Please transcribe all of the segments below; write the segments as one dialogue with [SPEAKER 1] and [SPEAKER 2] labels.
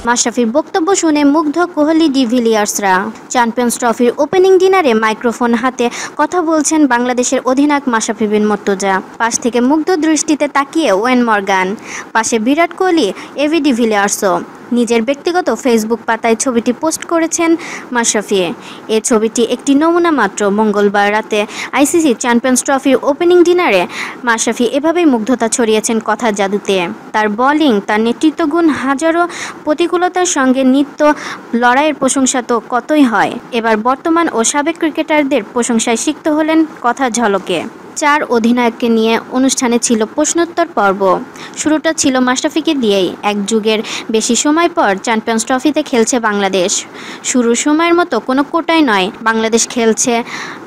[SPEAKER 1] মাশরাফির বক্তব্য শুনে মুগ্ধ কোহলি ডিভিলিয়ার্সরা। চ্যাম্পিয়ন্স ট্রফির ওপেনিং ডিনারে মাইক্রোফোন হাতে কথা বলছেন বাংলাদেশের অধিনায়ক মাশরাফি বিন মুর্তজা। পাশ থেকে মুগ্ধ দৃষ্টিতে তাকিয়ে ওয়েন মর্গান, পাশে বিরাট কোহলি, এবি ডিভিলিয়ার্সও। নিজের ব্যক্তিগত ফেসবুক পাতায় ছবিটি পোস্ট করেছেন মাশরাফি। এ ছবিটি একটি নমুনা মাত্র। মঙ্গলবার রাতে আইসিসি চ্যাম্পিয়ন্স ট্রফির ওপেনিং ডিনারে মাশরাফি এভাবেই মুগ্ধতা ছড়িয়েছেন কথার জাদুতে। তার বোলিং, তার নেতৃত্বগুণ, হাজারো প্রতিকূলতার সঙ্গে নিত্য লড়াইয়ের প্রশংসা তো কতই হয়। এবার বর্তমান ও সাবেক ক্রিকেটারদের প্রশংসায় সিক্ত হলেন কথার ঝলকে। 4 অধিনায়ককে নিয়ে অনুষ্ঠানে ছিল প্রশ্নোত্তর পর্ব। শুরুটা ছিল মাশরাফিকে দিয়েই। এক যুগের বেশি সময় পর চ্যাম্পিয়ন্স ট্রফিতে খেলছে বাংলাদেশ। শুরুর সময়ের মতো কোনো কোটায় নয়, বাংলাদেশ খেলছে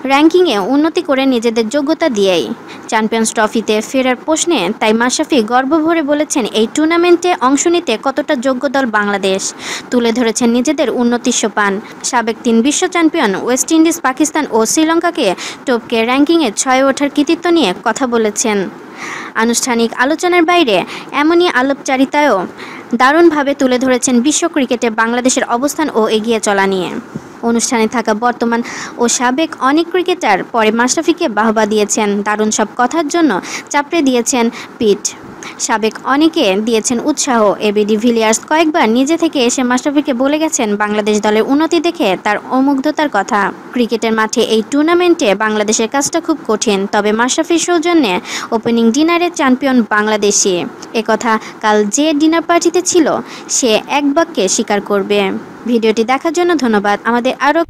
[SPEAKER 1] র্যাঙ্কিংয়ে উন্নতি করে নিজেদের যোগ্যতা দিয়েই। চ্যাম্পিয়ন্স ট্রফিতে ফেরার প্রশ্নে তাই মাশরাফি গর্ব ভরে বলেছেন এই টুর্নামেন্টে অংশ নিতে কতটা যোগ্য দল বাংলাদেশ। তুলে ধরেছেন নিজেদের উন্নতির সোপান। সাবেক 3 বিশ্ব চ্যাম্পিয়ন ওয়েস্ট ইন্ডিজ, পাকিস্তান ও শ্রীলঙ্কাকে টপকে র্যাঙ্কিংয়ে 6 ওঠার কৃতিত্ব নিয়ে কথা বলেছেন। আনুষ্ঠানিক আলোচনার বাইরে এমনই আলাপচারিতায়ও দারুণভাবে তুলে ধরেছেন বিশ্ব ক্রিকেটে বাংলাদেশের অবস্থান ও এগিয়ে চলা নিয়ে। অনুষ্ঠানে থাকা বর্তমান ও সাবেক অনেক ক্রিকেটার পরে মাশরাফিকে বাহবা দিয়েছেন। দারুণ সব কথার জন্য চাপড়ে দিয়েছেন পিঠ। সাবেক অনেকে দিয়েছেন উৎসাহ। এবি ডিভিলিয়ার্স কয়েকবার নিজে থেকে এসে মাশরাফিকে বলে গেছেন বাংলাদেশ দলের উন্নতি দেখে তার অমুগ্ধতার কথা। ক্রিকেটের মাঠে এই টুর্নামেন্টে বাংলাদেশের কাজটা খুব কঠিন, তবে মাশরাফির সৌজন্যে ওপেনিং ডিনারে চ্যাম্পিয়ন বাংলাদেশই। একথা কাল যে ডিনার পার্টিতে ছিল সে এক বাক্যে স্বীকার করবে। ভিডিওটি দেখার জন্য ধন্যবাদ। আমাদের আরও